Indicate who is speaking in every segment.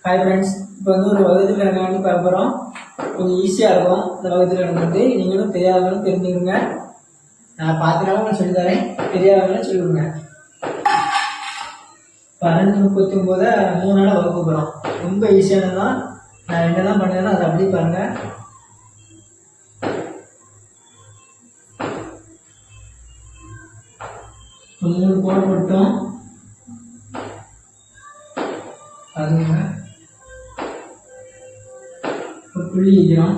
Speaker 1: Hi friends, இப்போ வந்து ஒரு வகுத்து கணக்கு வந்து பார்க்க போகிறோம். கொஞ்சம் ஈஸியாக இருக்கும் இந்த வகுத்து கணக்கு வந்து. நீங்களும் தெரியாதவங்களும் தெரிஞ்சுக்கோங்க. நான் பார்த்துனாலும் நான் சொல்லித்தரேன், தெரியாதவங்களும் சொல்லிவிடுங்க. 12:39 3 நாள் வகுக்க போகிறோம். ரொம்ப ஈஸியானதான். நான் என்னெல்லாம் பண்ணேன்னா அதை அப்படியே பாருங்கள். ஒரு 3 கோடு போட்டோம். அதுங்க ஒரு புள்ளி வைக்கிறோம்.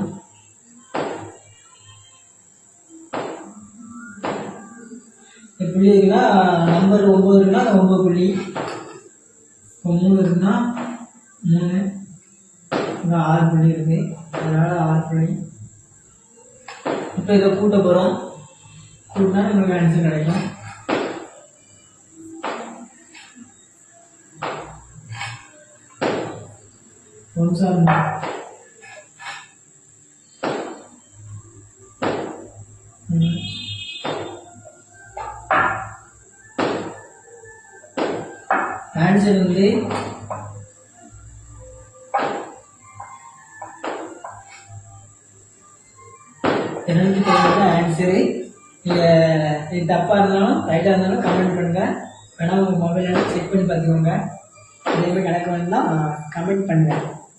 Speaker 1: புள்ளி இருக்குன்னா நம்பர் 9 இருக்குன்னா அந்த 9 புள்ளி, 3 இருக்குன்னா 3, இங்கே 6 புள்ளி இருக்கு, அதனால 6 புள்ளி. இப்போ இதை கூட்ட போகிறோம். கூட்டினா நம்மளுக்கு ஆன்சர் கிடைக்கும். ஆன்சர் வந்து 290 ஆன்சரு. இது தப்பாக இருந்தாலும் ரைட்டாக இருந்தாலும் கமெண்ட் பண்ணுங்க. வேணா உங்கள் மொபைலில் செக் பண்ணி பார்த்துக்கோங்க. இதே மாதிரி கணக்கு வேணும்னா கமெண்ட் பண்ணுங்க.